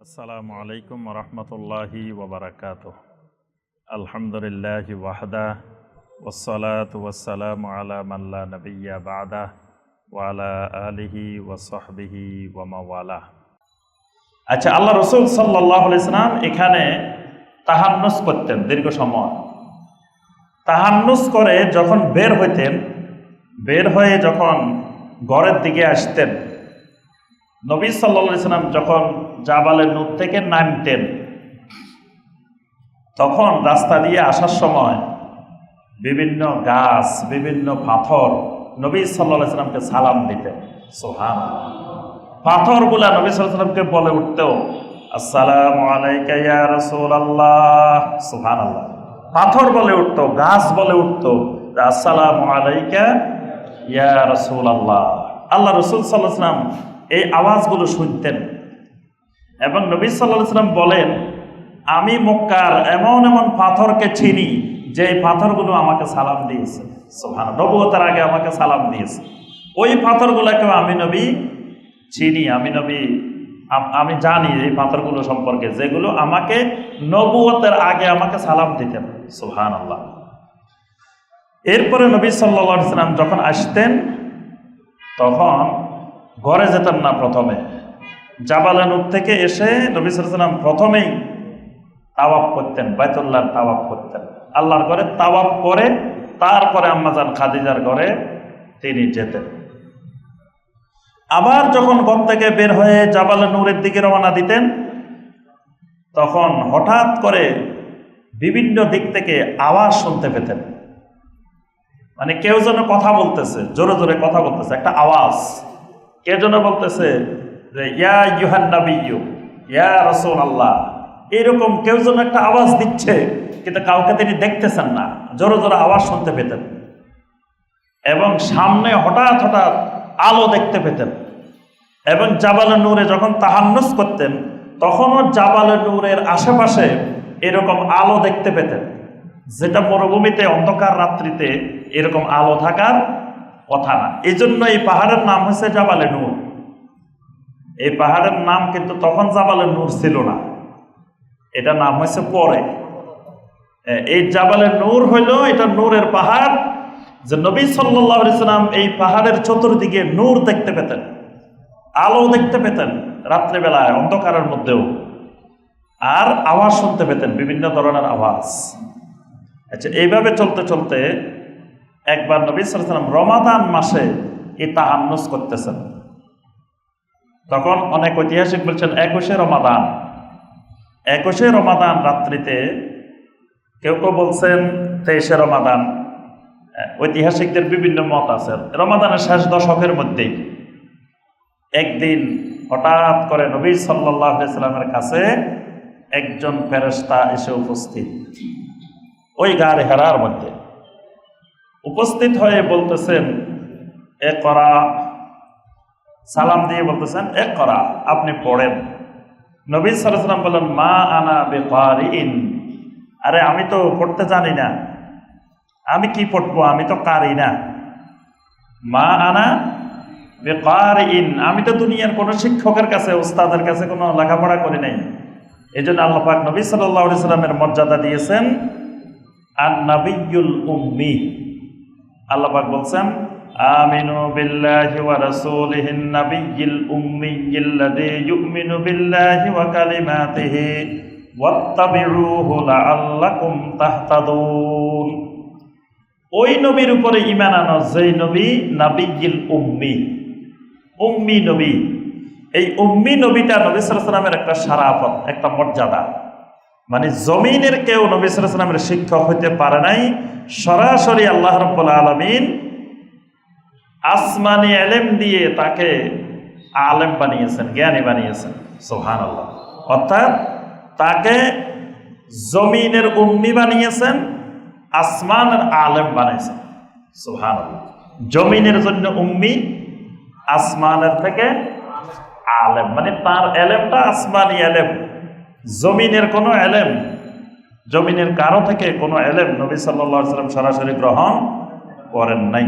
আসসালামু আলাইকুম রহমতুল্লাহি ওবরাকাতুহ। আলহামদুলিল্লাহি ওয়াহদা ওয়াসসালাতু ওয়াসসালামু আলা মান লা নাবিয়্যা বা'দা ওয়া আলা আলিহি ওয়া সাহবিহি ওয়া মাওয়ালা। আচ্ছা, আল্লাহ রাসূল সাল্লাল্লাহু আলাইহি সাল্লাম এখানে তাহান্নুস করতেন দীর্ঘ সময়। তাহান্নুস করে যখন বের হইতেন, বের হয়ে যখন ঘরের দিকে আসতেন, নবী সাল্লাল্লাহু আলাইহি সাল্লাম যখন জাবালে নূর থেকে নামতেন, তখন রাস্তা দিয়ে আসার সময় বিভিন্ন গাছ, বিভিন্ন পাথর নবী সাল্লাল্লাহু আলাইহি সাল্লামকে সালাম দিতেন। সুবহানাল্লাহ। পাথরগুলা নবী সাল্লাল্লাহু আলাইহি সাল্লামকে বলে উঠতেও, আসসালামু আলাইকা ইয়া রাসূলুল্লাহ। সুবহানাল্লাহ। পাথর বলে উঠতো, গাছ বলে উঠতো, আসসালামু আলাইকা ইয়া রাসূলুল্লাহ। আল্লাহ রাসূল সাল্লাল্লাহু আলাইহি সাল্লাম এই আওয়াজগুলো শুনতেন এবং নবী সাল্লাল্লাহু আলাইহি সাল্লাম বলেন, আমি মক্কার এমন এমন পাথরকে চিনি যে এই পাথরগুলো আমাকে সালাম দিয়েছে। সুবহানাল্লাহ। নবুয়তের আগে আমাকে সালাম দিয়েছে। ওই পাথরগুলোকেও আমি নবী চিনি, আমি জানি এই পাথরগুলো সম্পর্কে, যেগুলো আমাকে নবুয়তের আগে আমাকে সালাম দিতেন। সুবহানাল্লাহ। এরপরে নবী সাল্লাল্লাহু আলাইহি সাল্লাম যখন আসতেন, তখন ঘরে যেতেন না। প্রথমে জাবালে নূর থেকে এসে নবী সাল্লাল্লাহু আলাইহি সাল্লাম প্রথমেই তাওয়াফ করতেন, বাইতুল্লাহর তাওয়াফ করতেন। আল্লাহর ঘরে তাওয়াফ করে তারপরে আম্মাজান খাদিজার ঘরে তিনি যেতেন। আবার যখন ঘর থেকে বের হয়ে জাবালে নূরের দিকে রওনা দিতেন, তখন হঠাৎ করে বিভিন্ন দিক থেকে আওয়াজ শুনতে পেতেন। মানে কেউ যেন কথা বলতেছে, জোরে জোরে কথা বলতেছে, একটা আওয়াজ। কে যেন বলতেছে যে ইয়া আইয়ুহান নাবিয়্যু ইয়া রাসূলুল্লাহ, এরকম কেউ যেন একটা আওয়াজ দিচ্ছে, কিন্তু কাউকে তিনি দেখতেছেন না, জোরে জোরে আওয়াজ শুনতে পেতেন। এবং সামনে হঠাৎ হঠাৎ আলো দেখতে পেতেন। এবং জাবালে নূরে যখন তাহান্নুস করতেন, তখনও জাবালে নূরের আশেপাশে এরকম আলো দেখতে পেতেন, যেটা মরুভূমিতে অন্ধকার রাত্রিতে এরকম আলো থাকার কথা না। এই জন্য এই পাহাড়ের নাম হচ্ছে জাবালে নূর। এই পাহাড়ের নাম কিন্তু তখন জাবালে নূর ছিল না, এটা নাম হয়েছে পরে। এই জাবালে নূর হইল, এটা নূরের পাহাড়, যে নবী সাল্লাল্লাহু আলাইহি সাল্লাম এই পাহাড়ের চতুর্দিকে নূর দেখতে পেতেন, আলো দেখতে পেতেন রাত্রেবেলায় অন্ধকারের মধ্যেও, আর আওয়াজ শুনতে পেতেন, বিভিন্ন ধরনের আওয়াজ। আচ্ছা, এইভাবে চলতে চলতে একবার নবী সাল্লাল্লাহু আলাইহি সাল্লাম রমাদান মাসে এই তাহান্নুস করতেছেন। তখন অনেক ঐতিহাসিক বলছেন 21শে রমাদান। 21শে রমাদান রাত্রিতে, কেউ কেউ বলছেন 23শে রমাদান। ঐতিহাসিকদের বিভিন্ন মত আছে। রমাদানের শেষ দশকের মধ্যেই একদিন হঠাৎ করে নবী সাল্লাল্লাহু আলাইহি সাল্লামের কাছে একজন ফেরেশতা এসে উপস্থিত, ওই গারে হেরার মধ্যে উপস্থিত হয়ে বলতেছেন, এ করা, সালাম দিয়ে বলতেছেন, এ করা, আপনি পড়েন। নবী সাল্লাল্লাহু আলাইহি সাল্লাম বললেন, মা আনা বিকারিন, আরে আমি তো পড়তে জানি না, আমি কি পড়বো, আমি তো কারি না। মা আনা বিকারিন, আমি তো দুনিয়ার কোনো শিক্ষকের কাছে, উস্তাদের কাছে কোনো লেখাপড়া করি নাই। এই জন্য আল্লাহ পাক নবী সাল্লাল্লাহু আলাইহি সাল্লামের মর্যাদা দিয়েছেন আন নাবিয়্যুল উম্মি। আল্লাহ পাক বলছেন, আমিনু বিল্লাহি ওয়া রাসূলিহিন নাবিয়্যিল উম্মিয়্যিল্লাযী ইউমিনু বিল্লাহি ওয়া কালিমাতিহি ওয়াত্তাবিউহু লাআল্লাকুম তাহতাদুন। ওই নবীর উপরে ঈমান আনো যেই নবী নাবিয়্যিল উম্মি, উম্মি নবী। এই উম্মি নবীটা নবী সাল্লাল্লাহু আলাইহি সাল্লামের একটা শারাফত, একটা মর্যাদা। মানে জমিনের কেউ নবী সাল্লাল্লাহু আলাইহি সাল্লামের শিক্ষক হইতে পারে নাই। সরাসরি আল্লাহ রাব্বুল আলামিন আসমানি ইলম দিয়ে তাকে আলেম বানিয়েছেন, জ্ঞানী বানিয়েছেন। সুবহানাল্লাহ। অর্থাৎ তাকে জমিনের উম্মি বানিয়েছেন, আসমানের আলেম বানিয়েছেন। সুবহানাল্লাহ। জমিনের জন্য উম্মি, আসমানের থেকে আলেম, মানে তার এলেমটা আসমানি এলেম। জমিনের কোনো এলেম, জমিনের কারো থেকে কোনো এলেম নবী সাল্লাল্লাহু আলাইহি সাল্লাম সরাসরি গ্রহণ করেন নাই।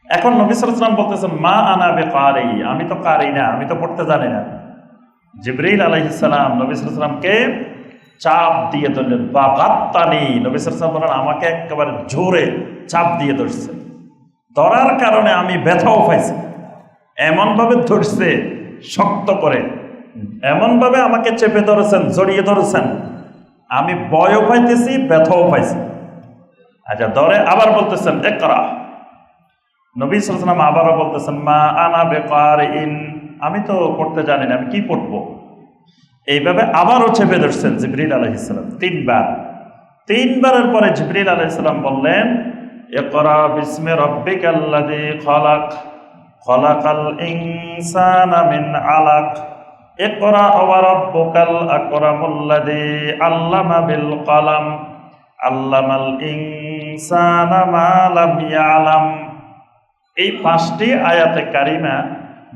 এখন নবী সাল্লাল্লাহু আলাইহি সাল্লাম বলতেছেন, মা আনা বিকারি, আমি তো কারি না, আমি তো পড়তে জানি না। জিবরিল আলাইহিস সালাম নবী সাল্লাল্লাহু আলাইহি সাল্লামকে চাপ দিয়ে ধরলেন, বা গাত্তানি, নবী সাল্লাল্লাহু আলাইহি সাল্লাম বলেন আমাকে একেবারে জোরে চাপ দিয়ে ধরছে, ধরার কারণে আমি ব্যথাও পাইছি। এমনভাবে ধরছে শক্ত করে, এমনভাবে আমাকে চেপে ধরেছেন, জড়িয়ে ধরেছেন, আমি ভয়ও পাইতেছি, ব্যথাও পাইছি। আচ্ছা, ধরে আবার বলতেছেন ইকরা। নবী সাল্লাল্লাহু আলাইহি ওয়াসাল্লাম আবারও বলতেছেন মা আনা বিকারিন, আমি তো পড়তে জানি না, আমি কি পড়বো। এইভাবে আবারও চেপে ধরছেন জিবরিল আলাইহিস সালাম তিনবারের পরে জিবরিল আলাইহিস সালাম বললেন ইকরা বিসমি রাব্বিকাল্লাযী খালাক খালাকাল ইনসানা মিন আলাক ইকরা ওয়া রাব্বুকাল আকরামুল্লাযী আল্লামা বিল কলম আল্লামাল ইনসানা মা লাম ইয়ালাম। এই 5টি আয়াতে কারিমা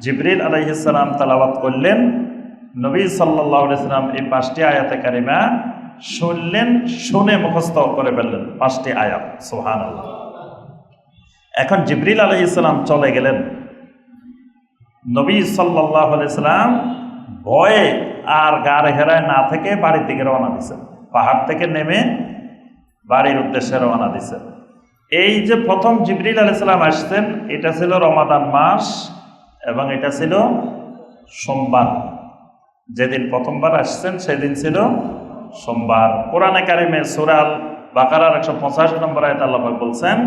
জিবরিল আলাইহিস সালাম তেলাওয়াত করলেন। নবী সাল্লাল্লাহু আলাইহি সাল্লাম এই 5টি আয়াতে কারিমা শুনলেন, শুনে মুখস্থ করে ফেললেন 5টি আয়াত। সুবহানাল্লাহ। এখন জিবরিল আলাইহিস সালাম চলে গেলেন। নবী সাল্লাল্লাহু আলাইহি সাল্লাম ভয়ে আর গাড় হেরায় না থেকে বাড়ির দিকে রওনা দিয়েছেন। পাহাড় থেকে নেমে বাড়ির উদ্দেশ্যে রওনা দিয়েছেন। এই যে প্রথম জিবরিল আলাইহিস সালাম আসছেন, এটা ছিল রমাদান মাস এবং এটা ছিল সোমবার। যেদিন প্রথমবার আসছেন সেদিন ছিল সোমবার। কোরআনে কারিমে সূরা আল বাকারার 185 নম্বর আয়াতে আল্লাহ পাক বলছেন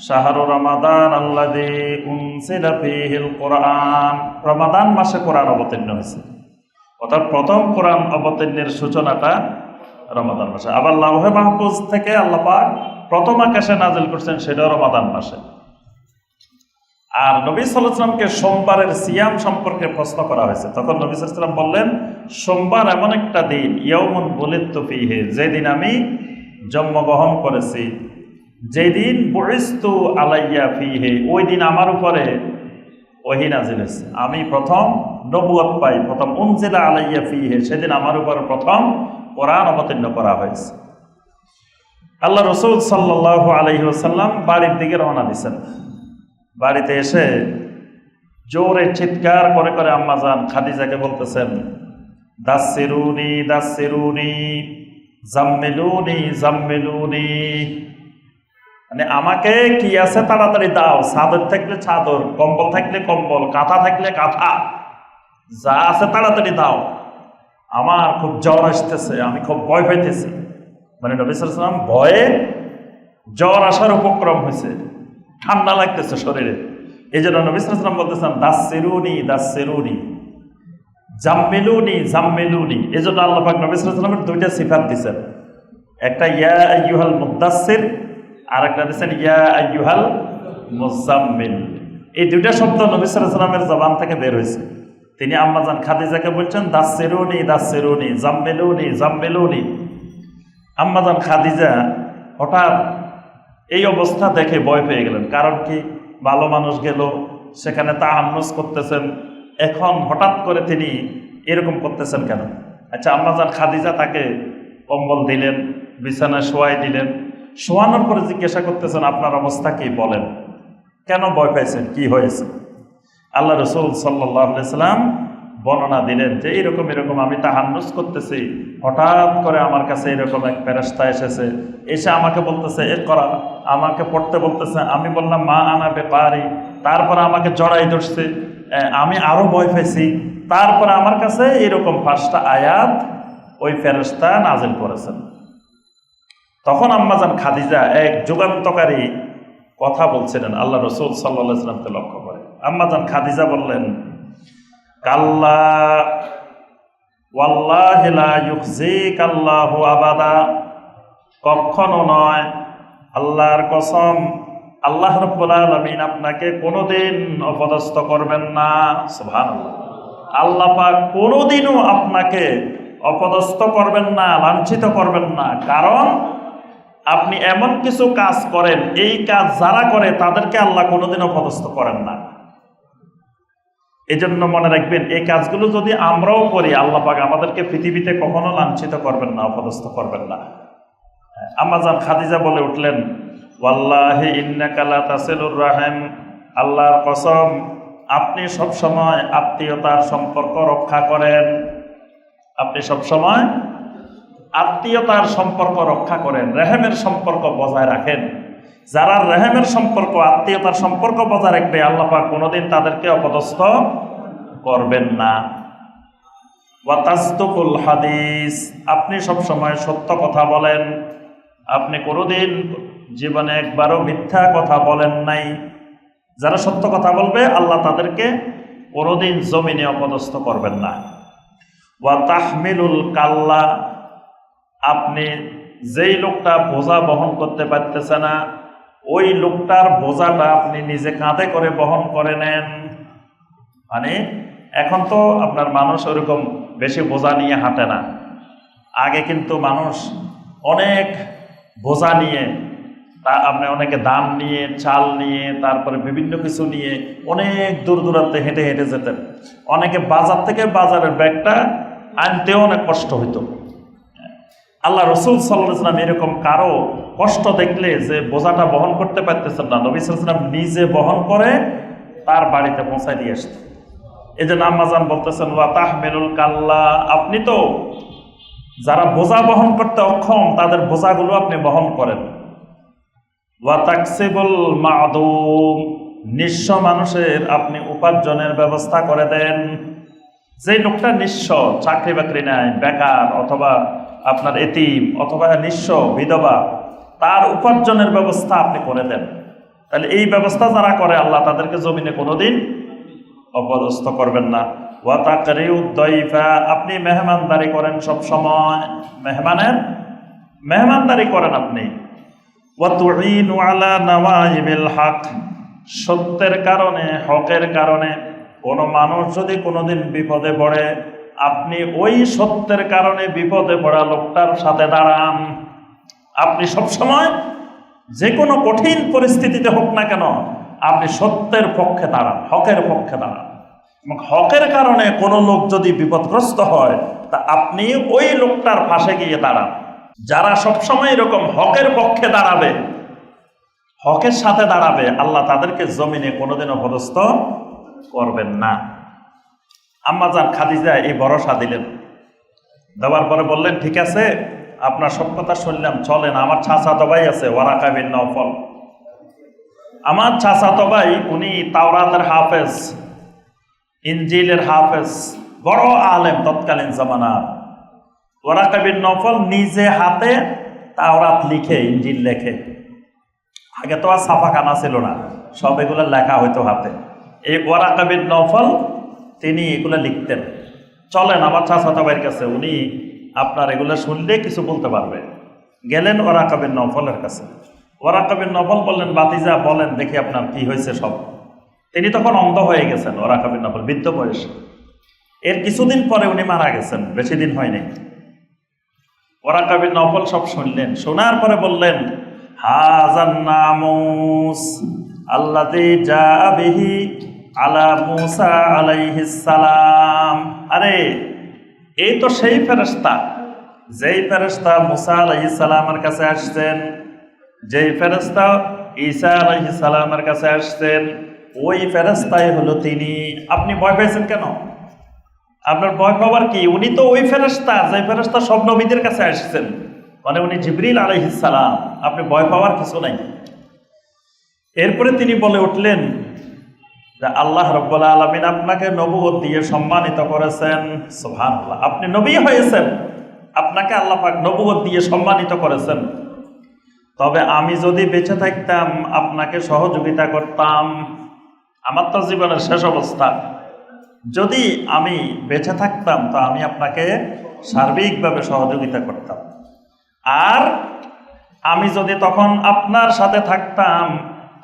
শাহরু রমাদান আল্লাযী উনজিলা ফীহিল কোরআন, রমাদান মাসে কোরআন অবতীর্ণ হয়েছে। অর্থাৎ প্রথম কোরআন অবতীর্ণের সূচনাটা রমাদান মাসে। আবার লাউহে মাহফুজ থেকে আল্লাহ পাক প্রথম আকাশে নাজিল করছেন, সেটাও রমাদান মাসে। আর নবী সাল্লাল্লাহু আলাইহি ওয়াসাল্লামকে সোমবারের সিয়াম সম্পর্কে প্রশ্ন করা হয়েছে। তখন নবী সাল্লাল্লাহু আলাইহি ওয়াসাল্লাম বললেন সোমবার এমন একটা দিন ইয়াউমুন বুলিদতু ফীহি, যেদিন আমি জন্মগ্রহণ করেছি, যেদিন বুইস্তু আলাইয়া ফীহি, ওই দিন আমার উপরে ওহী নাজিল হয়েছে, আমি প্রথম নবুয়ত পাই, প্রথম উনজিলা আলাইয়া ফীহি, সেদিন আমার উপর প্রথম কোরআন অবতীর্ণ করা হয়েছে। আল্লাহ রাসূল সাল্লাল্লাহু আলাইহি ওয়াসাল্লাম বাড়ির দিকে রওনা দিয়েছেন। বাড়িতে এসে জোরে চিৎকার করে করে আম্মাজান খাদিজাকে বলতেছেন দাসসিরুনি দাসসিরুনি জাম্মিলুনি জাম্মিলুনি, মানে আমাকে কি আছে তাড়াতাড়ি দাও, চাদর থাকলে চাদর, কম্বল থাকলে কম্বল, কাঁথা থাকলে কাঁথা, যা আছে তাড়াতাড়ি দাও, আমার খুব জ্বর আসতেছে, আমি খুব ভয় পাইতেছি। মানে নবী সাল্লাল্লাহু আলাইহি ওয়াসাল্লাম ভয়ে জ্বর আসার উপক্রম হয়েছে, ঠান্ডা লাগতেছে শরীরে। এই জন্য নবী সাল্লাল্লাহু আলাইহি ওয়াসাল্লাম বলতেছেন দাসসিরুনি দাসসিরুনি জাম্মিলুনি জাম্মিলুনি। এই জন্য আল্লাহ পাক নবী সাল্লাল্লাহু আলাইহি ওয়াসাল্লামের 2টা সিফাত দিয়েছেন, একটা ইয়া আইয়ুহাল মুদ্দাসসির, আর একটা দিয়েছেন ইয়া আইয়ুহাল মুজাম্মিল। এই 2টা শব্দ নবী সাল্লাল্লাহু আলাইহি ওয়াসাল্লামের জবান থেকে বের হয়েছে। তিনি আম্মাজান খাদিজাকে বলছেন দাসসিরুনি দাসসিরুনি জাম্মিলুনি জাম্মিলুনি। আম্মাজান খাদিজা হঠাৎ এই অবস্থা দেখে ভয় পেয়ে গেলেন। কারণ কি, ভালো মানুষ গেল, সেখানে তাহান্নুস করতেছেন, এখন হঠাৎ করে তিনি এরকম করতেছেন কেন? আচ্ছা, আম্মাজান খাদিজা তাকে কম্বল দিলেন, বিছানায় শোয়াই দিলেন। শোয়ানোর পরে জিজ্ঞাসা করতেছেন আপনার অবস্থা কি, বলেন কেন ভয় পাইছেন, কি হয়েছে? আল্লাহ রাসূল সাল্লাল্লাহু আলাইহি সাল্লাম বর্ণনা দিলেন যে এরকম এরকম আমি তাহান্নুস করতেছি, হঠাৎ করে আমার কাছে এরকম এক ফেরেশতা এসেছে, এসে আমাকে বলতেছে ইকরা, আমাকে পড়তে বলতেছে। আমি বললাম মা আনা বিকারি, তারপর আমাকে জড়াই ধরছে, আমি আরো ভয় পেয়েছি। তারপর আমার কাছে এরকম 5টা আয়াত ওই ফেরেশতা নাজিল করেছেন। তখন আম্মাজান খাদিজা এক যুগান্তকারী কথা বলছিলেন আল্লাহ রাসূল সাল্লাল্লাহু আলাইহি ওয়াসাল্লামকে লক্ষ্য করে। আম্মাজান খাদিজা বললেন কাল্লা ওয়াল্লাহি লা ইউখজিকাল্লাহু আবাদা, কখনো নয়, আল্লাহর কসম, আল্লাহ রাব্বুল আলামিন আপনাকে কোনোদিন অপদস্থ করবেন না। সুবহানাল্লাহ। আল্লাহ পাক কোনোদিনও আপনাকে অপদস্থ করবেন না, লাঞ্ছিত করবেন না। কারণ আপনি এমন কিছু কাজ করেন, এই কাজ যারা করে তাদেরকে আল্লাহ কোনোদিন অপদস্থ করেন না। এই জন্য মনে রাখবেন, এই কাজগুলো যদি আমরাও করি, আল্লাহ পাক আমাদেরকে পৃথিবীতে কখনো লাঞ্ছিত করবেন না, অপদস্থ করবেন না। আম্মাজান খাদিজা বলে উঠলেন ওয়াল্লাহি ইন্নাকা লা তাসিলুর রাহিম, আল্লাহর কসম আপনি সব সময় আত্মীয়তার সম্পর্ক রক্ষা করেন। আপনি সবসময় আত্মীয়তার সম্পর্ক রক্ষা করেন, রেহেমের সম্পর্ক বজায় রাখেন। যারা রেহেমের সম্পর্ক, আত্মীয়তার সম্পর্ক বজায় রাখবে, আল্লাহ পাক কোনোদিন তাদেরকে অপদস্থ করবেন না। ওয়া তাসদুকুল হাদিস, আপনি সবসময় সত্য কথা বলেন। আপনি কোনোদিন জীবনে একবারও মিথ্যা কথা বলেন নাই। যারা সত্য কথা বলবে, আল্লাহ তাদেরকে কোনোদিন জমিনে অপদস্থ করবেন না। ওয়া তাহমিলুল কাল্লা, আপনি যেই লোকটা বোঝা বহন করতে পারতেছে না, ওই লোকটার বোঝাটা আপনি নিজে কাঁধে করে বহন করে নেন। মানে এখন তো আপনার মানুষ ওরকম বেশি বোঝা নিয়ে হাঁটে না। আগে কিন্তু মানুষ অনেক বোঝা নিয়ে, আপনি অনেকে ধান নিয়ে, চাল নিয়ে, তারপরে বিভিন্ন কিছু নিয়ে অনেক দূর দূরান্তে হেঁটে হেঁটে যেতেন। অনেকে বাজার থেকে বাজারের ব্যাগটা আনতেও অনেক কষ্ট হইতো। আল্লাহ রসুল সাল্লাল্লাহু আলাইহি ওয়াসাল্লাম এরকম কারো কষ্ট দেখলে যে বোঝাটা বহন করতে পারতেছেন না, নবী সাল্লাল্লাহু আলাইহি ওয়াসাল্লাম নিজে বহন করে তার বাড়িতে পৌঁছায় দিয়ে আসতেন। এই যে আম্মাজান বলতেছেন ওয়া তাহমিলুল কাল্লা, আপনি তো যারা বোঝা বহন করতে অক্ষম তাদের বোঝাগুলো আপনি বহন করেন। ওয়া তাকসিবুল মা'দুম, নিঃস্ব মানুষের আপনি উপার্জনের ব্যবস্থা করে দেন। যে লোকটা নিঃস্ব, চাকরি বাকরি নাই, বেকার, অথবা আপনার এতিম, অথবা নিঃস্ব বিধবা, তার উপার্জনের ব্যবস্থা আপনি করে দেন। তাহলে এই ব্যবস্থা যারা করে, আল্লাহ তাদেরকে জমিনে কোনোদিন অপদস্থ করবেন না। ওয়া তাকরিউদ দাইফা, আপনি মেহমানদারি করেন সব সময়, মেহমানদারি করেন আপনি। ওয়া তুঈনু আলা নাওয়াইবিল হক, সত্যের কারণে, হকের কারণে কোনো মানুষ যদি কোনোদিন বিপদে পড়ে, আপনি ওই সত্যের কারণে বিপদে পড়া লোকটার সাথে দাঁড়ান। আপনি সবসময় যে কোনো কঠিন পরিস্থিতিতে হোক না কেন, আপনি সত্যের পক্ষে দাঁড়ান, হকের পক্ষে দাঁড়ান। এবং হকের কারণে কোনো লোক যদি বিপদগ্রস্ত হয়, তা আপনি ওই লোকটার পাশে গিয়ে দাঁড়ান। যারা সবসময় এরকম হকের পক্ষে দাঁড়াবে, হকের সাথে দাঁড়াবে, আল্লাহ তাদেরকে জমিনে কোনোদিন অপদস্থ করবেন না। আম্মাজান খাদিজা এই ভরসা দিলেন। দেওয়ার পরে বললেন, ঠিক আছে, আপনার সব কথা শুনলাম, চলেন, আমার চাচাতো ভাই আছে ওয়ারাকা বিন নওফল, আমার চাচাতো ভাই, উনি তাওরাতের হাফেজ, ইনজিলের হাফেজ, বড় আলেম তৎকালীন জামানা। ওয়ারাকা বিন নওফল নিজে হাতে তাওরাত লিখে, ইনজিল লেখে। আগে তো আর ছাপাখানা ছিল না, সব এগুলো লেখা হইতো হাতে। এই ওয়ারাকা বিন নওফল তিনি এগুলো লিখতেন। চলেন আমার চাচাতো ভাইয়ের কাছে, উনি আপনার এগুলো শুনলে কিছু বলতে পারবে। গেলেন ওয়ারাকা বিন নওফলের কাছে। ওয়ারাকা বিন নওফল বললেন, ভাতিজা বলেন দেখি আপনার কি হয়েছে সব। তিনি তখন অন্ধ হয়ে গেছেন, ওয়ারাকা বিন নওফল বৃদ্ধ বয়সে। এর কিছুদিন পরে উনি মারা গেছেন, বেশি দিন হয়নি। ওয়ারাকা বিন নওফল সব শুনলেন, শোনার পরে বললেন, হাযান নামুস আল্লাযী জাআ বিহি আলা মুসা আলাইহিস সালাম। আরে এই তো সেই ফেরেশতা, যেই ফেরেশতা মুসা আলাইহিস সালামের কাছে আসছেন, যেই ফেরেশতা ঈসা আলাইহিস সালামের কাছে আসছেন, ওই ফেরেশতাই হলো তিনি। আপনি ভয় পেয়েছেন কেন? আপনার ভয় পাওয়ার কি? উনি তো ওই ফেরেশতা, যে ফেরেশতা সব নবীদের কাছে আসছেন, মানে উনি জিবরিল আলাইহিস সালাম। আপনি ভয় পাওয়ার কিছু নাই। এরপরে তিনি বলে উঠলেন যে আল্লাহ রাব্বুল আলামিন আপনাকে নবুয়ত দিয়ে সম্মানিত করেছেন। সুবহানাল্লাহ, আপনি নবী হয়েছেন, আপনাকে আল্লাহ পাক নবুয়ত দিয়ে সম্মানিত করেছেন। তবে আমি যদি বেঁচে থাকতাম, আপনাকে সহযোগিতা করতাম। আমার তো জীবনের শেষ অবস্থা, যদি আমি বেঁচে থাকতাম তো আমি আপনাকে সার্বিকভাবে সহযোগিতা করতাম। আর আমি যদি তখন আপনার সাথে থাকতাম,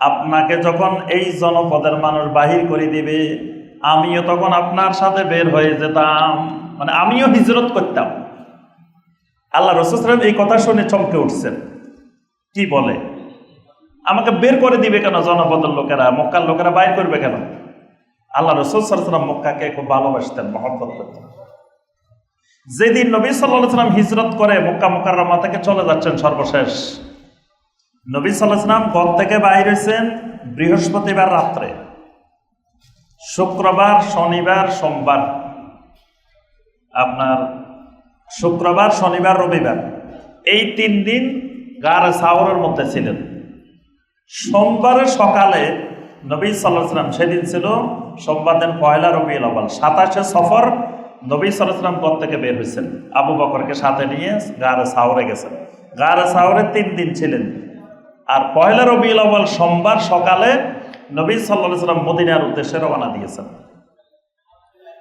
আপনাকে যখন এই জনপদের মানুষ বাহির করে দিবে, আমিও তখন আপনার সাথে বের হয়ে যেতাম, মানে আমিও হিজরত করতাম। আল্লাহ রাসূল সাল্লাল্লাহু আলাইহি ওয়াসাল্লাম এই কথা শুনে চমকে উঠছেন। কি বলে, আমাকে বের করে দিবে কেন? জনপদের লোকেরা, মক্কার লোকেরা বাইর করবে কেন? আল্লাহ রাসূল সাল্লাল্লাহু আলাইহি ওয়াসাল্লাম মক্কাকে খুব ভালোবাসতেন, মহব্বত করতেন। যেদিন নবী সাল্লাল্লাহু আলাইহি ওয়াসাল্লাম হিজরত করে মক্কা মুকাররমা থেকে চলে যাচ্ছেন, সর্বশেষ নবী সাল্লাল্লাহু আলাইহি ওয়াসাল্লাম ঘর থেকে বাইর হয়েছেন বৃহস্পতিবার রাত্রে। শুক্রবার, শনিবার, সোমবার আপনার শুক্রবার, শনিবার, রবিবার, এই 3 দিন গারে সাওরের মধ্যে ছিলেন। সোমবারের সকালে নবী সাল্লাল্লাহু আলাইহি ওয়াসাল্লাম, সেদিন ছিল সোমবার দিন পয়লা রবিউল আউয়াল, 27শে সফর, নবী সাল্লাল্লাহু আলাইহি ওয়াসাল্লাম ঘর থেকে বের হয়েছেন, আবু বকরকে সাথে নিয়ে গারে সাওরে গেছেন। গারে সাওরে 3 দিন ছিলেন। আর পয়লা রবিউল আউয়াল সোমবার সকালে নবী সাল্লাল্লাহু আলাইহি ওয়াসাল্লাম মদিনার উদ্দেশ্যে রওনা দিয়েছেন।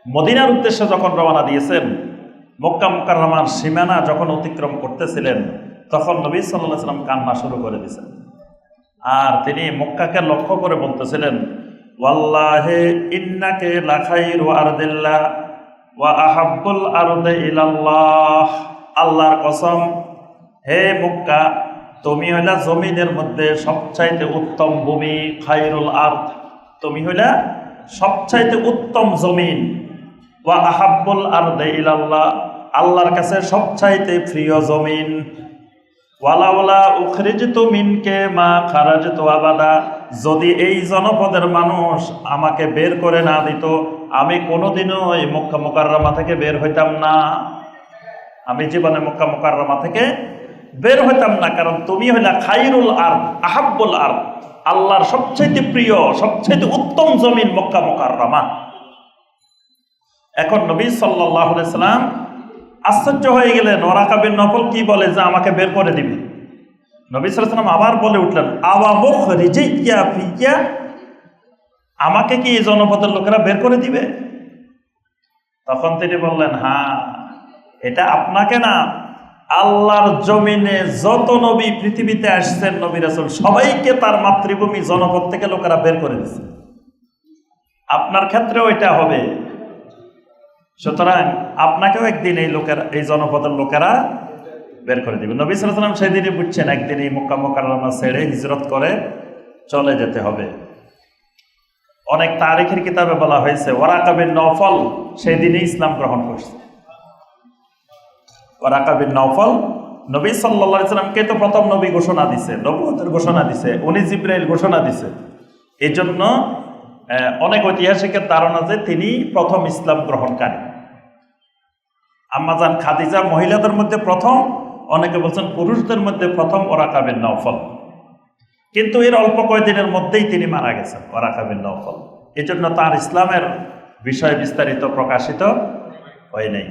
মদিনার উদ্দেশ্যে যখন রওনা দিয়েছেন, মক্কা মুকাররমার সীমানা যখন অতিক্রম করতেছিলেন, তখন নবী সাল্লাল্লাহু আলাইহি ওয়াসাল্লাম কান্না শুরু করে দিয়েছেন। আর তিনি মক্কাকে লক্ষ্য করে বলতেছিলেন, ওয়াল্লাহি ইন্নাকা লাখাইরু আরদিল্লাহ ওয়া আহাব্বুল আরদি ইলাল্লাহ। আল্লাহর কসম, হে মক্কা, তুমি হইলা জমিনের মধ্যে সবচাইতে উত্তম ভূমি, খায়রুল আরদ, তুমি হইলা সবচাইতে উত্তম জমিন, ওয়া আহাব্বুল আরদি ইলাল্লাহ, আল্লাহর কাছে সবচাইতে প্রিয় জমিন। ওয়ালাউলা উখরিজতু মিনকে মা খারাজতু আবাদা, যদি এই জনপদের মানুষ আমাকে বের করে না দিত, আমি কোনোদিনও এই মক্কা মুকাররমা থেকে বের হইতাম না। আমি জীবনে মক্কা মুকাররমা থেকে বের হইতাম না, কারণ তুমি হইলা খায়রুল আরদ, আহাব্বুল আরদ, আল্লাহর সবচাইতে প্রিয়, সবচাইতে উত্তম জমিন মক্কা মুকাররমা। এখন নবী সাল্লাল্লাহু আলাইহি ওয়াসাল্লাম আশ্চর্য হয়ে গেলেন, ওরাকা বিন নফল কি বলে যে আমাকে বের করে দিবে। নবী সাল্লাল্লাহু আলাইহি ওয়াসাল্লাম আবার বলে উঠলেন, আওয়া মুখরিজিয়া ফিয়া, আমাকে কি এই জনপদের লোকেরা বের করে দিবে? তখন তিনি বললেন, হ্যাঁ, এটা আপনাকে না, আল্লাহর জমিনে যত নবী পৃথিবীতে আসছেন, নবী রাসূল সবাইকে তার মাতৃভূমি জনপদ থেকে লোকেরা বের করে দিচ্ছে, আপনার ক্ষেত্রেও এটা হবে। সুতরাং আপনাকেও একদিন এই জনপদের লোকেরা বের করে দিবে। নবী সাল্লাল্লাহু আলাইহি ওয়াসাল্লাম সেদিনই বুঝছেন একদিন এই মক্কা মুকাররমা ছেড়ে হিজরত করে চলে যেতে হবে। অনেক তারিখের কিতাবে বলা হয়েছে ওরাকা বিন নওফল সেই দিনই ইসলাম গ্রহণ করছে। ওরাকা বিন নওফল নবী সাল্লাল্লাহু আলাইহি ওয়াসাল্লামকে তো প্রথম নবী ঘোষণা দিছে, নবুয়তের ঘোষণা দিছে, উনি জিবরাইল ঘোষণা দিছে। এই জন্য অনেক ঐতিহাসিকের ধারণা যে তিনি প্রথম ইসলাম গ্রহণকারী। আম্মাজান খাদিজা মহিলাদের মধ্যে প্রথম, অনেকে বলছেন পুরুষদের মধ্যে প্রথম ওরাকা বিন নওফল। কিন্তু এর অল্প কয়েকদিনের মধ্যেই তিনি মারা গেছেন, ওরাকা বিন নওফল। এই জন্য তার ইসলামের বিষয় বিস্তারিত প্রকাশিত হয় নাই।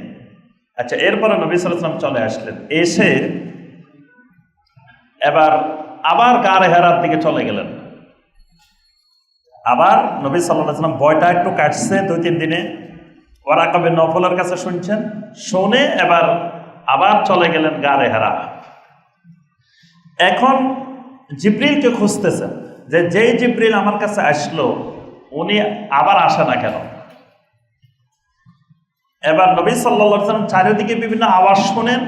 আচ্ছা, এরপরে নবী সাল্লাল্লাহু আলাইহি ওয়াসাল্লাম চলে আসলেন, এসে আবার গারে হেরার দিকে চলে গেলেন। আবার নবী সাল্লাল্লাহু আলাইহি ওয়াসাল্লাম বয়টা একটু কাটছে 2-3 দিনে, ওরাকা বিন নওফলের কাছে শুনছেন, শুনে আবার চলে গেলেন গারে হেরা। এখন জিবরিলকে খুঁজতেছেন যে যেই জিবরিল আমার কাছে আসলো উনি আবার আসে না কেন। এবার নবী সাল্লাল্লাহু আলাইহি ওয়াসাল্লাম চারিদিকে বিভিন্ন আওয়াজ শোনেন,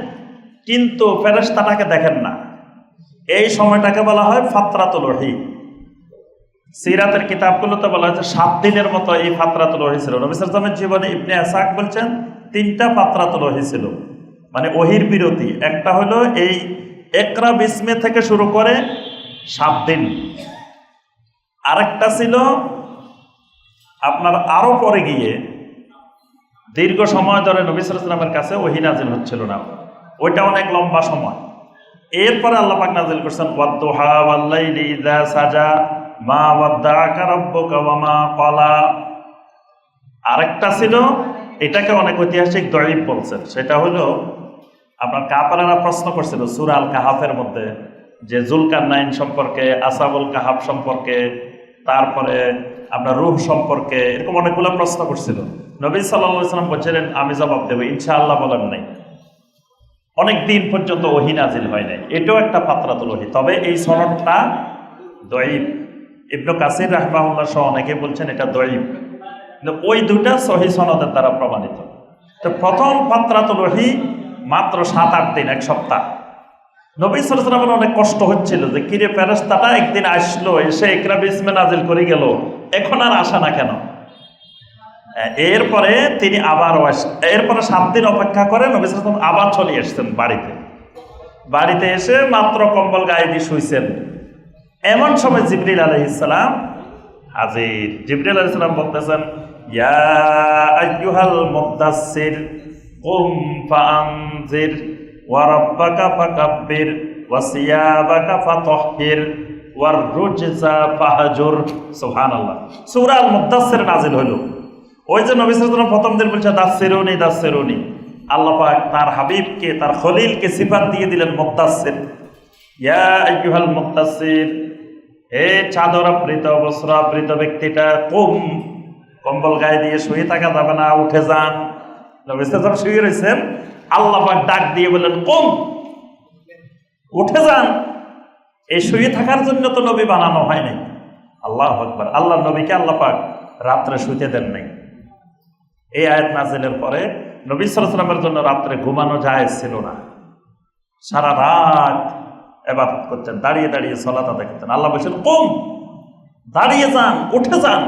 কিন্তু ফেরেশতাটাকে দেখেন না। এই সময়টাকে বলা হয় ফাতরাতুল ওহী। সিরাতের কিতাবগুলোতে বলা হয়েছে 7 দিনের মতো এই ফাতরাতুল ওহী ছিল। নবী সাল্লাল্লাহু আলাইহি ওয়াসাল্লামের জীবনে ইবনে ইসহাক বলছেন 3টা ফাতরাতুল ওহী ছিল, মানে ওহীর বিরতি। একটা হলো এই ইকরা বিসমে থেকে শুরু করে 7 দিন, আরেকটা ছিল আপনার আরো পরে গিয়ে দীর্ঘ সময় ধরে নবী সাল্লাল্লাহু আলাইহি ওয়াসাল্লামের কাছে ওহী নাজিল হচ্ছিল না, ওইটা অনেক লম্বা সময়। এরপরে আল্লাহ পাক নাজিল করছেন ওয়াদ-দুহা ওয়াল-লাইলি ইযা সাজা মা ওয়াদ্দাআকা রাব্বুকা ওয়া মা ক্বালা। আরেকটা ছিল, এটাকে অনেক ঐতিহাসিক দঈফ বলছেন, সেটা হলো আপনার কাফেররা প্রশ্ন করছিল সূরা আল কাহাফের মধ্যে যে যুলকারনাইন সম্পর্কে, আসহাবুল কাহাফ সম্পর্কে, তারপরে আপনার রূহ সম্পর্কে, এরকম অনেকগুলো প্রশ্ন করছিল। নবী সাল্লাল্লাহু আলাইহি ওয়াসাল্লাম বলছিলেন আমি জবাব দেব ইনশাআল্লাহ, বলেন নাই। অনেক দিন পর্যন্ত ওহী নাজিল হয় নাই। এটাও একটা ফাতরাতুল ওহী, তবে এই সনদটা দঈফ। ইবনে কাসির রাহিমাহুল্লাহ সহ অনেকে বলছেন এটা দঈফ, কিন্তু ওই দুটা সহিহ সনদের দ্বারা প্রমাণিত। তো প্রথম ফাতরাতুল ওহী মাত্র 7-8 দিন, 1 সপ্তাহ। নবী সাল্লাল্লাহু আলাইহি ওয়াসাল্লামের অনেক কষ্ট হচ্ছিল যে কিরে ফেরেশতাটা একদিন আসলো, এসে ইকরা বিসমে নাজিল করে গেল, এখন আর আসে না কেন। এরপরে তিনি এরপরে 7 দিন অপেক্ষা করে নবী সাল্লাল্লাহু আলাইহি ওয়াসাল্লাম আবার চলে আসছেন বাড়িতে এসে মাত্র কম্বল গায়ে দিয়ে শুইছেন। এমন সময় জিবরিল আলাইহিস সালাম হাজির। জিবরিল আলাইহিস সালাম বলতেছেন ইয়া আইয়ুহাল মুদ্দাসসির কুম ফাআনজির ওয়া রাব্বাকা ফাকাব্বির ওয়া সিয়াবাকা ফাতাহহির ওয়ার রুজজা ফাহজুর। সুবহানাল্লাহ। সূরা আল মুদ্দাসসির নাযিল হলো। ওই যে নবী সাল্লাল্লাহু আলাইহি ওয়াসাল্লাম প্রথম দিন বলছে দাসসিরুনি দাসসিরুনি, আল্লাহ পাক তার হাবিবকে, তার খলিলকে সিফাত দিয়ে দিলেন মুদ্দাসসির। ইয়া আইয়ুহাল মুদ্দাসসির, হে চাদর আবৃত বস্ত্র আবৃত ব্যক্তিটা, কুম, কম্বল গায়ে দিয়ে শুয়ে থাকা যাবে না, উঠে যান। নবী সাল্লাল্লাহু আলাইহি ওয়াসাল্লাম শুয়ে রয়েছেন, আল্লাহ পাক ডাক দিয়ে বললেন কুম, উঠে যান। এই শুয়ে থাকার জন্য তো নবী বানানো হয় নাই। আল্লাহু আকবার। আল্লাহ নবীকে আল্লাহ পাক রাত্রে শুইতে দেন নাই। এই আয়াত নাযিলের পরে নবী সাল্লাল্লাহু আলাইহি ওয়াসাল্লামের জন্য রাত্রে ঘুমানো জায়েজ ছিল না। সারা রাত ইবাদত করতেন, দাঁড়িয়ে দাঁড়িয়ে সালাত আদায় করতেন। আল্লাহ বলেছেন কুম, দাঁড়িয়ে যান, উঠে যান।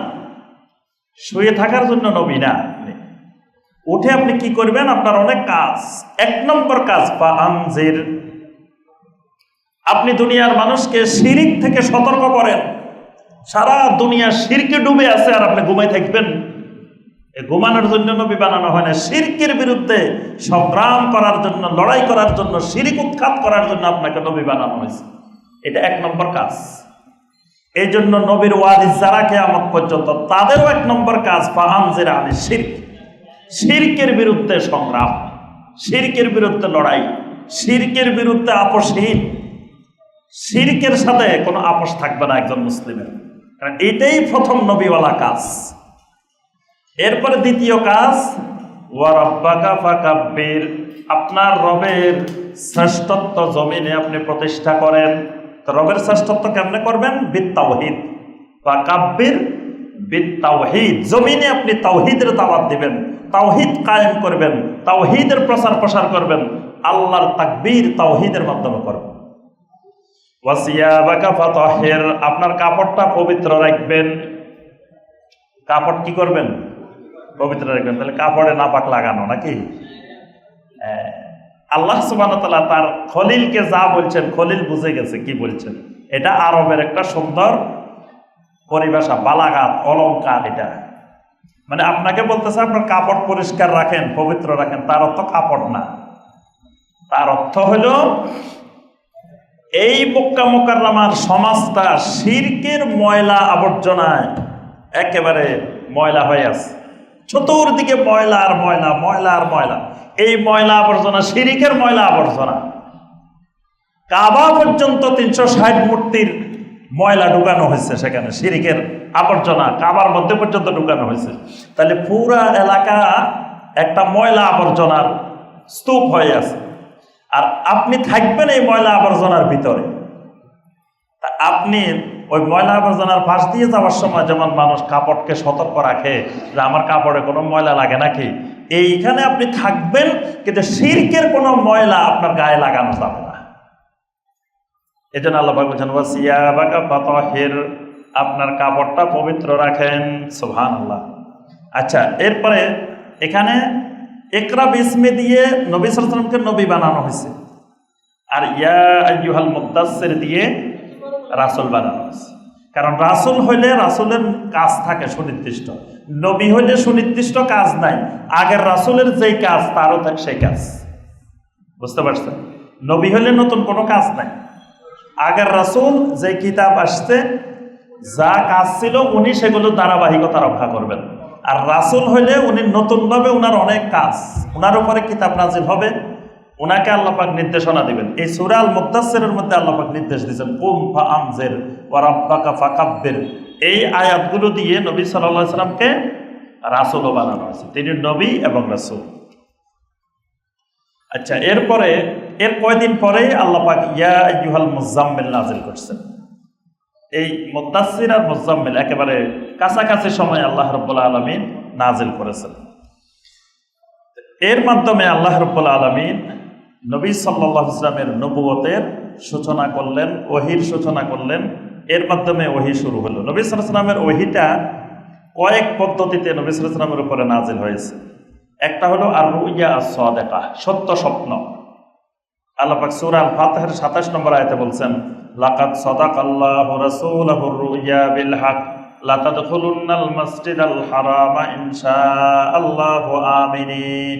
শুয়ে থাকার জন্য নবী না। উঠে আপনি কি করবেন? আপনার অনেক কাজ। 1 নম্বর কাজ ফাআনজির, আপনি দুনিয়ার মানুষকে শিরক থেকে সতর্ক করেন। সারা দুনিয়া শিরকে ডুবে আছে আর আপনি ঘুমাই থাকবেন? ঘুমানোর জন্য নবী বানানো হয় না, শিরকের বিরুদ্ধে সংগ্রাম করার জন্য, লড়াই করার জন্য, শিরক উৎখাত করার জন্য আপনাকে নবী বানানো হয়েছে। এটা 1 নম্বর কাজ। এই জন্য নবীর ওয়ারিস যারা কিয়ামত পর্যন্ত, তাদেরও 1 নম্বর কাজ ফাআনজির আনিশ শিরক, শিরকের বিরুদ্ধে সংগ্রাম, শিরকের বিরুদ্ধে লড়াই, শিরকের বিরুদ্ধে আপোষহীন, শিরকের সাথে কোনো আপোষ থাকবে না একজন মুসলিমের। কারণ এটাই প্রথম নবীওয়ালা কাজ। এরপরে দ্বিতীয় কাজ ওয়া রাব্বাকা ফাকাব্বির, আপনার রবের শ্রেষ্ঠত্ব জমিনে আপনি প্রতিষ্ঠা করেন। তো রবের শ্রেষ্ঠত্ব কেমনে করবেন? বিত্তাওহীদ। ফাকাব্বির বিত্তাওহীদ, জমিনে আপনি তাওহীদের দাওয়াত দিবেন, তাওহীদ কায়েম করবেন, তাওহীদের প্রসার করবেন, আল্লাহর তাকবীর তাওহীদের মাধ্যমে করবেন। ওয়া সিয়াবাকা ফাতাহহির, আপনার কাপড়টা পবিত্র রাখবেন। কাপড় কি করবেন? পবিত্র রাখবেন। তাহলে কাপড়ে নাপাক লাগানো নাকি? আল্লাহ সুবহানাহু ওয়া তাআলা তার খলিলকে যা বলছেন, খলিল বুঝে গেছে কি বলছেন। এটা আরবের একটা সুন্দর পরিভাষা, বালাগাত, অলংকার। এটা মানে আপনাকে বলতেছে আপনার কাপড় পরিষ্কার রাখেন, পবিত্র রাখেন। তার অর্থ কাপড় না, তার অর্থ হলো এই মক্কা মুকাররমার সমাজটা শিরকের ময়লা আবর্জনায় একেবারে ময়লা হয়ে আছে। চতুর্দিকে ময়লা আর ময়লা, ময়লা আর ময়লা। এই ময়লা আবর্জনা শিরকের ময়লা আবর্জনা। কাবা পর্যন্ত 360 মূর্তির ময়লা ঢুকানো হয়েছে সেখানে, শিরকের আবর্জনা কাবার মধ্যে পর্যন্ত ঢুকানো হয়েছে। তাহলে পুরা এলাকা একটা ময়লা আবর্জনার স্তূপ হয়ে আছে। আর আপনি থাকবেন এই ময়লা আবর্জনার ভিতরে। তা আপনি ওই ময়লা আবর্জনার পাশ দিয়ে যাওয়ার সময় যেমন মানুষ কাপড়কে সতর্ক রাখে যে আমার কাপড়ে কোনো ময়লা লাগে নাকি, এইখানে আপনি থাকবেন, কিন্তু শিরকের কোনো ময়লা আপনার গায়ে লাগানো যাবে না। এই জন্য আল্লাহ পাক বলছেন ওয়া সিয়াবাকা ফাতাহহির, আপনার কাপড়টা পবিত্র রাখেন। সুবহানাল্লাহ। আচ্ছা, এরপরে এখানে ইকরা বিসমি দিয়ে নবী সাল্লাল্লাহু আলাইহি ওয়াসাল্লামকে নবী বানানো হয়েছে, আর ইয়া আইয়ুহাল মুদ্দাসসির দিয়ে রাসূল বানানো হয়েছে। কারণ রাসূল হইলে রাসূলের কাজ থাকে সুনির্দিষ্ট, নবী হইলে সুনির্দিষ্ট কাজ নাই। আগের রাসূলের যেই কাজ তারও থাকে সেই কাজ। বুঝতে পারছেন? নবী হইলে নতুন কোনো কাজ নাই। আগের রাসূল যে কিতাব আসছে, যা কাজ ছিল উনি সেগুলো ধারাবাহিকতা রক্ষা করবেন। আর রাসূল হইলে উনি নতুনভাবে উনার অনেক কাজ, উনার উপরে কিতাব নাজিল হবে, উনাকে আল্লাহ পাক নির্দেশনা দিবেন। এই সূরা আল মুদ্দাসসিরের মধ্যে আল্লাহ পাক নির্দেশ দিয়েছেন কুম ফাআনজির ওয়া রাব্বাকা ফাকাব্বির। এই আয়াতগুলো দিয়ে নবী সাল্লাল্লাহু আলাইহি ওয়াসাল্লামকে রাসূলও বানানো হয়েছে। তিনি নবী এবং রাসূল। আচ্ছা, এরপরে এর কয়দিন পরেই আল্লাহ পাক ইয়া আইয়ুহাল মুযাম্মিল নাজিল করছেন। এই মুদ্দাসসির আর মুযাম্মিল একেবারে কাছাকাছি সময় আল্লাহ রাব্বুল আলামিন নাজিল করেছেন। এর মাধ্যমে আল্লাহ রাব্বুল আলামিন নবী সাল্লাল্লাহু আলাইহি ওয়াসাল্লামের নবুয়তের সূচনা করলেন, ওহীর সূচনা করলেন। এর মাধ্যমে ওহী শুরু হলো। নবী সাল্লাল্লাহু আলাইহি ওয়াসাল্লামের ওহীটা কয়েক পদ্ধতিতে নবী সাল্লাল্লাহু আলাইহি ওয়াসাল্লামের উপরে নাজিল হয়েছে। একটা হলো আর রুইয়া আস-সাদিকা, সত্য স্বপ্ন। আল্লাহ পাক সূরা আল ফাতিহার 27 নম্বর আয়াতে বলছেন লাকাদ সাদাকাল্লাহু রাসূলাহুর রুইয়া বিল হক লা তাদখুলুন্নাল মাসজিদাল হারামা ইনশাআল্লাহু আমিনিন।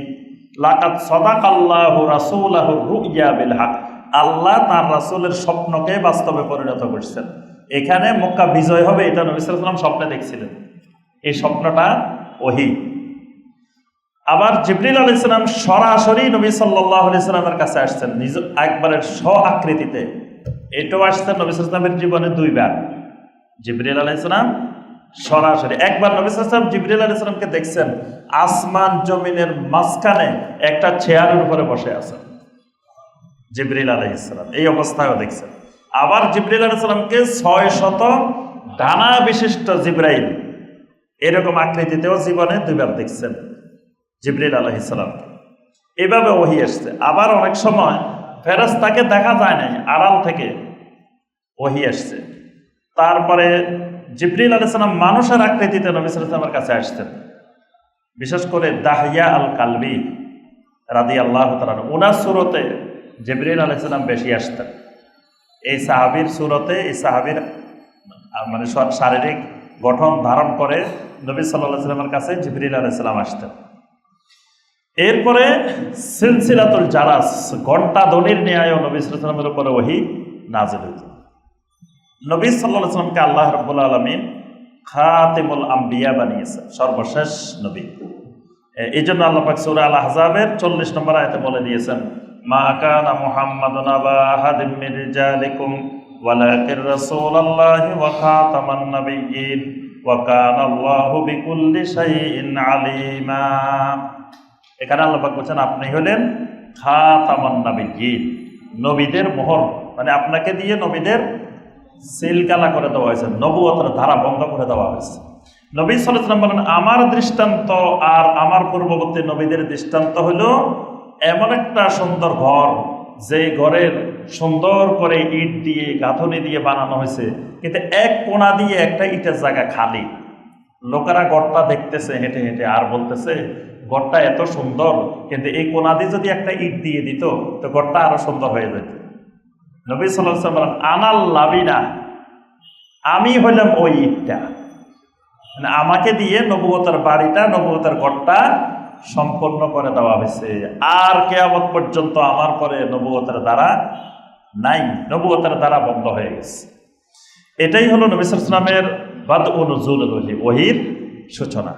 লাকাদ সাদাকাল্লাহু রাসূলাহু রুইয়া বিল হক, আল্লাহ তার রাসূলের স্বপ্নকে বাস্তবে পরিণত করছেন। এখানে মক্কা বিজয় হবে এটা নবী সাল্লাল্লাহু আলাইহি ওয়াসাল্লাম স্বপ্নে দেখছিলেন, এই স্বপ্নটা ওহী। আবার জিবরিল আলাইহিস সালাম সরাসরি নবী সাল্লাল্লাহু আলাইহি সাল্লামের কাছে আসছেন নিজ একবারের স্ব আকৃতিতে। এটাও আসছেন নবী সাল্লাল্লাহু আলাইহি সাল্লামের জীবনে দুইবার। জিবরিল আলাইহিস সালাম সরাসরি একবার নবী সাল্লাল্লাহু আলাইহি সাল্লাম জিবরিল আলাইহিস সালামকে দেখছেন আসমান জমিনের মাঝখানে একটা চেয়ারের উপরে বসে আছেন জিবরিল আলাইহিস সালাম, এই অবস্থায়ও দেখছেন। আবার জিবরিল আলাইহিস সালামকে 600 ডানা বিশিষ্ট জিবরাইল এরকম আকৃতিতেও জীবনে দুইবার দেখছেন জিবরিল আলাইহিস সালাম। এভাবে ওহী আসছে। আবার অনেক সময় ফেরেশতাকে দেখা যায় নাই, আড়াল থেকে ওহী আসছে। তারপরে জিবরিল আলাইহিস সালাম মানুষের আকৃতিতে নবী সাল্লাল্লাহু আলাইহি ওয়াসাল্লামের কাছে আসতেন। বিশেষ করে দাহিয়া আল কালবি রাদিয়াল্লাহু তাআলা ওনার সূরতে জিবরিল আলাইহিস সালাম বেশি আসতেন। এই সাহাবীর সূরতে, এই সাহাবীর মানে শারীরিক গঠন ধারণ করে নবী সাল্লাল্লাহু আলাইহি ওয়াসাল্লামের কাছে জিবরিল আলাইহিস সালাম আসতেন। এরপরে সিলসিলাতুল জারাস, ঘণ্টা ধ্বনির ন্যায় নবী সাল্লাল্লাহু আলাইহি ওয়াসাল্লামের উপরে ওহী নাযিল হইত। নবী সাল্লাল্লাহু আলাইহি ওয়াসাল্লামকে আল্লাহ রাব্বুল আলামিন খাতিমুল আম্বিয়া বানিয়েছেন, সর্বশেষ নবী। এই জন্য আল্লাহ পাক সূরা আল আহজাবের 40 নম্বর আয়াতে বলে দিয়েছেন, মা কানা মুহাম্মাদুন আবা আহাদিম মির রিজালিকুম ওয়ালাকির রাসূলুল্লাহি ওয়া খাতামান নাবিয়্যিন ওয়া কানা আল্লাহু বিকুল্লি শাইইন আলিমা। এখানে আল্লাহ পাক বলেন আপনি হলেন খাতামান নাবিয়্যিন, নবীদের মোহর, মানে আপনাকে দিয়ে নবীদের সিলগালা করে দেওয়া হয়েছে, নবুয়তের ধারা বন্ধ করে দেওয়া হয়েছে। নবী সাল্লাল্লাহু আলাইহি ওয়াসাল্লাম বলেন আমার দৃষ্টান্ত আর আমার পূর্ববর্তী নবীদের দৃষ্টান্ত হলো এমন একটা সুন্দর ঘর, যে ঘরের সুন্দর করে ইট দিয়ে গাঁথনি দিয়ে বানানো হয়েছে, কিন্তু এক কোণা দিয়ে একটা ইটের জায়গা খালি। লোকেরা ঘরটা দেখতেছে হেঁটে হেঁটে আর বলতেছে ঘরটা এত সুন্দর, কিন্তু এই কোণা দিয়ে যদি একটা ইট দিয়ে দিত তো ঘরটা আরো সুন্দর হয়ে যেত। নবী সাল্লাল্লাহু আলাইহি ওয়াসাল্লাম আনাল লাবিনা, আমি হইলাম ওই ইটটা, মানে আমাকে দিয়ে নবুয়তের বাড়িটা, নবুয়তের ঘরটা সম্পন্ন করে দেওয়া হয়েছে। আর কিয়ামত পর্যন্ত আমার পরে নবুয়তের দ্বারা নাই, নবুয়তের দ্বারা বন্ধ হয়ে গেছে। এটাই হলো নবী সাল্লাল্লাহু আলাইহি ওয়াসাল্লামের বাদউ নুজুলুল ওহী, ওহীর সূচনা।